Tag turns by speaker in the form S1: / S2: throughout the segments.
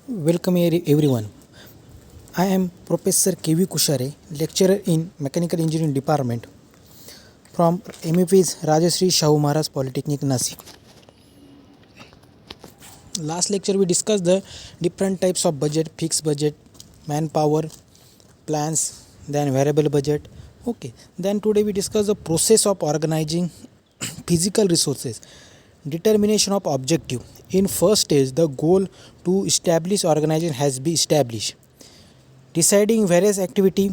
S1: Welcome everyone. I am Professor KV Kushare, lecturer in Mechanical Engineering Department from MEP's Rajashri Shahu Maharaj Polytechnic Nasik. Last lecture we discussed the different types of budget, fixed budget, manpower, plans, then variable budget. Okay. Then today we discuss the process of organizing physical resources, determination of objective. In first stage, the goal to establish organization has been established. Deciding various activity.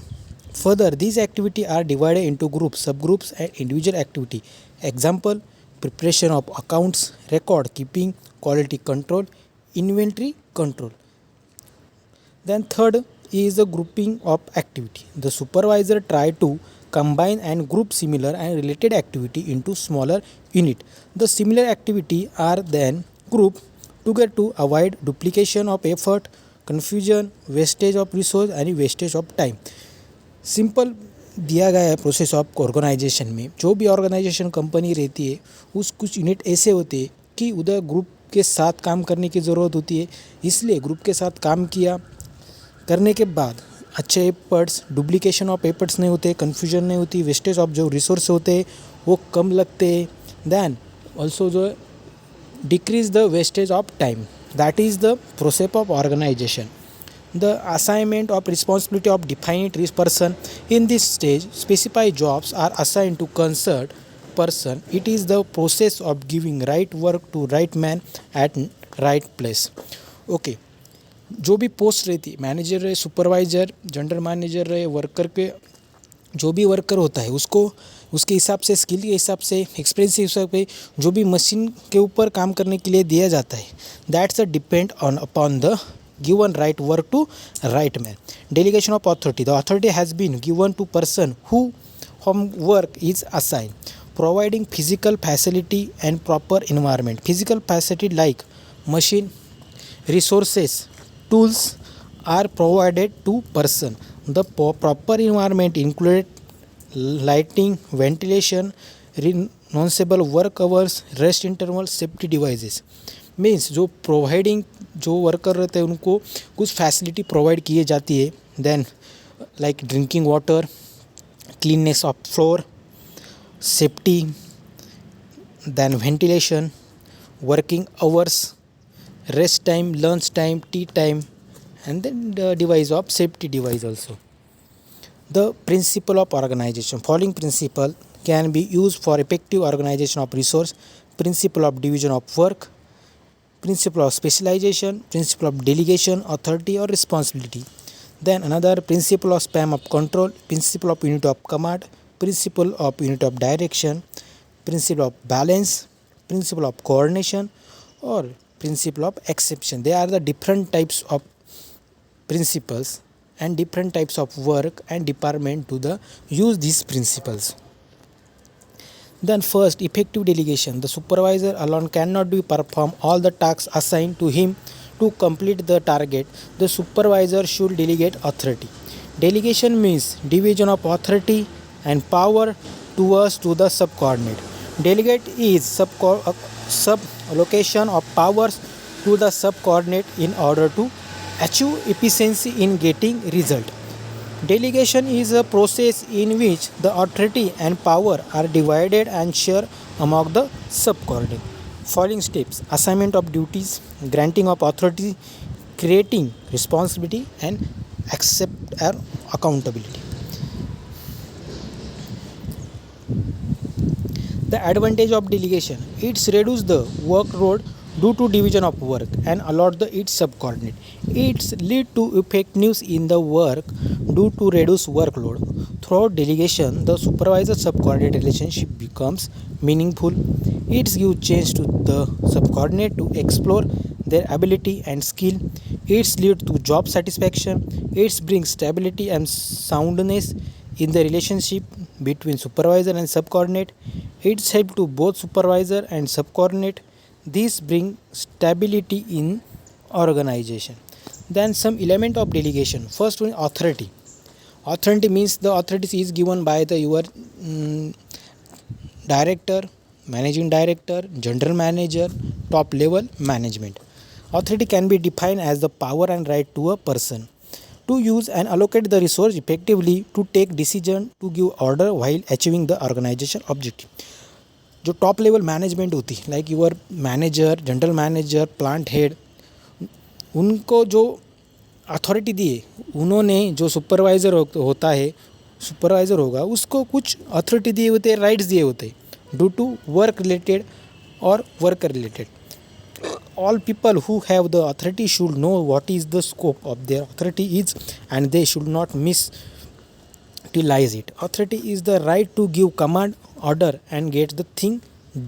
S1: Further, these activity are divided into groups, subgroups, and individual activity. Example: preparation of accounts, record keeping, quality control, inventory control. Then third is the grouping of activity. The supervisor try to combine and group similar and related activity into smaller unit. The similar activity are then grouped together to avoid duplication of effort, confusion, wastage of resource and wastage of time. Simple दिया गया है process of organisation में. जो भी organisation company रहती है उस कुछ यूनिट ऐसे होते हैं कि उधर ग्रुप के साथ काम करने की ज़रूरत होती है. इसलिए ग्रुप के साथ काम किया करने के बाद अच्छे एफर्ट्स, डुप्लीकेशन ऑफ एफर्ट्स नहीं होते, कन्फ्यूजन नहीं होती, वेस्टेज ऑफ जो रिसोर्स होते हैं वो कम लगते हैं. देन ऑल्सो जो decrease the wastage of time. That is the process of organization. The assignment of responsibility of defined person. In this stage, specified jobs are assigned to concerned person. It is the process of giving right work to right man at right place. Okay. जो भी post रहती, manager रहे, supervisor, general manager रहे, worker के जो भी worker होता है उसको उसके हिसाब से, स्किल के हिसाब से, एक्सपीरियंस के हिसाब से जो भी मशीन के ऊपर काम करने के लिए दिया जाता है, that's a depend on upon the given right work to right man. Delegation of authority. The authority has been given to person who whom work is assign. Providing physical facility and proper environment. Physical facility like machine, resources, tools are provided to person. The proper environment included lighting, ventilation, renouncable work hours, rest interval, safety devices. Means जो providing जो worker रहते हैं उनको कुछ facility provide किए जाती है. Then like drinking water, cleanness of floor, safety, then ventilation, working hours, rest time, lunch time, tea time, and then the device of safety device also. The principle of organization. Following principle can be used for effective organization of resource. Principle of division of work, principle of specialization, principle of delegation, authority or responsibility. Then another principle of span of control, principle of unit of command, principle of unit of direction, principle of balance, principle of coordination, or principle of exception. They are the different types of principles and different types of work and department to the use these principles. Then first, effective delegation. The supervisor alone cannot do perform all the tasks assigned to him. To complete the target, the supervisor should delegate authority. Delegation means division of authority and power towards to the subordinate. Delegate is sub-allocation of powers to the subordinate in order to achieve efficiency in getting result. Delegation is a process in which the authority and power are divided and shared among the subordinate. Following steps: assignment of duties, granting of authority, creating responsibility, and accept accountability. The advantage of delegation: it's reduce the workload due to division of work and allot the its subordinate. It's lead to effectiveness in the work due to reduce workload. Through delegation, the supervisor-subordinate relationship becomes meaningful. It gives chance to the subordinate to explore their ability and skill. It's lead to job satisfaction. It brings stability and soundness in the relationship between supervisor and subordinate. It's help to both supervisor and subordinate. This brings stability in organization. Then some element of delegation. First one, authority. Authority means the authority is given by the your director, managing director, general manager, top level management. Authority can be defined as the power and right to a person to use and allocate the resource effectively, to take decision, to give order while achieving the organization objective. जो top level management होती है, like your manager, general manager, plant head, उनको जो authority दी है, उन्होंने जो supervisor होता है, सुपरवाइज़र होगा, उसको कुछ अथॉरिटी दिए होते हैं, राइट्स दिए होते हैं ड्यू टू वर्क रिलेटेड और worker related. All people who have the authority should know what is the scope of their authority is, and they should not misutilize it. Authority is the right to give command, order and get the thing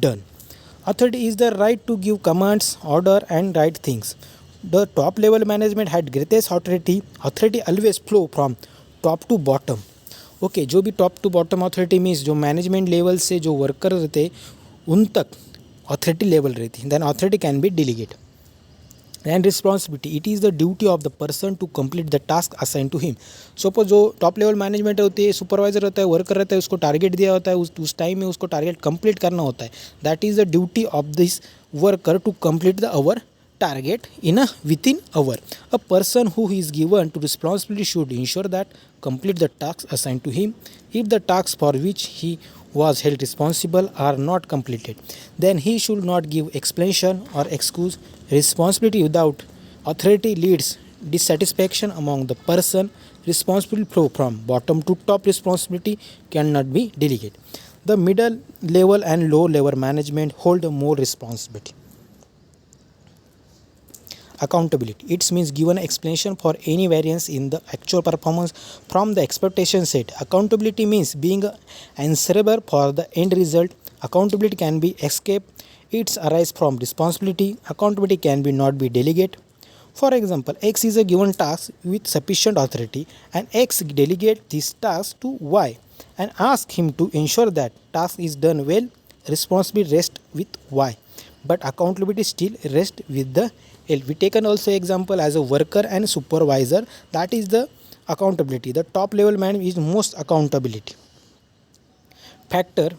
S1: done. Authority is the right to give commands, order and right things. The top level management had greatest authority. Authority always flow from top to bottom. Okay, जो भी top to bottom authority means जो management level से जो worker रहते उन तक authority level रहती. Then authority can be delegate. And responsibility, it is the duty of the person to complete the task assign to him. Suppose जो top level management होती है, सुपरवाइजर रहता है, वर्कर रहता है, उसको टारगेट दिया होता है, उस टाइम में उसको टारगेट कंप्लीट करना होता है. That is the duty of this worker to complete the our target in a within hour. A person who is given to responsibility should ensure that complete the tasks assigned to him. If the tasks for which he was held responsible are not completed, then he should not give explanation or excuse. Responsibility without authority leads dissatisfaction among the person. Responsibility flow from bottom to top. Responsibility cannot be delegated. The middle level and low level management hold more responsibility. Accountability, it means given explanation for any variance in the actual performance from the expectation set. Accountability means being answerable for the end result. Accountability can be escaped, it arises from responsibility. Accountability can be not be delegated. For example, X is a given task with sufficient authority, and X delegate this task to Y and ask him to ensure that task is done well. Responsibility rests with Y, but accountability still rests with the L. We taken also example as a worker and supervisor, that is the accountability. The top level man is most accountability. Factor,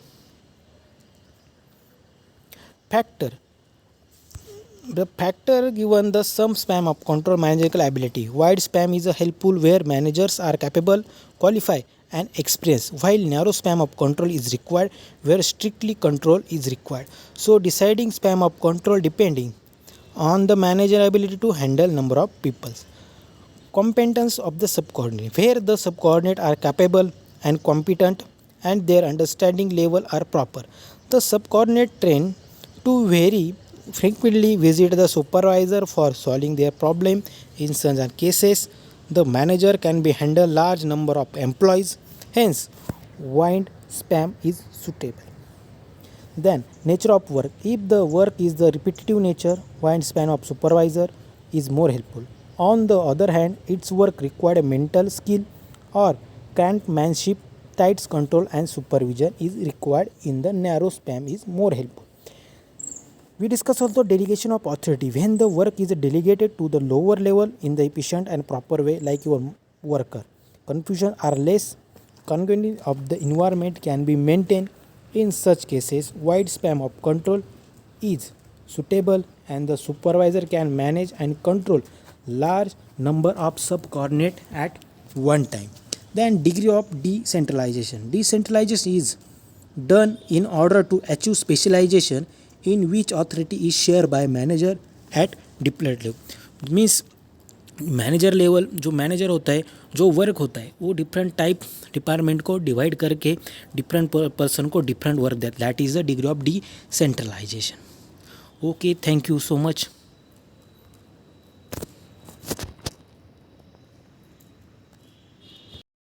S1: the factor given the some span of control managerial ability. Wide span is a helpful where managers are capable, qualified and experienced, while narrow span of control is required where strictly control is required. So deciding span of control depending on the manager ability to handle number of people. Competence of the subordinate, where the subordinate are capable and competent and their understanding level are proper. The subordinate trained to very frequently visit the supervisor for solving their problem. In certain cases, the manager can be handle large number of employees, hence wide span is suitable. Then nature of work, if the work is the repetitive nature, wide span of supervisor is more helpful. On the other hand, its work required a mental skill or crankmanship, tight control and supervision is required in the narrow span is more helpful. We discuss also delegation of authority, when the work is delegated to the lower level in the efficient and proper way, like your worker. Confusion or less congruity of the environment can be maintained. In such cases, wide span of control is suitable and the supervisor can manage and control large number of subordinates at one time. Then degree of decentralization. Decentralization is done in order to achieve specialization in which authority is shared by manager at different level. Means manager level जो manager होता है, जो work होता है, वो different type department को divide करके different person को डिफरेंट वर्क देता. That is the degree of decentralization. Okay, thank you so much.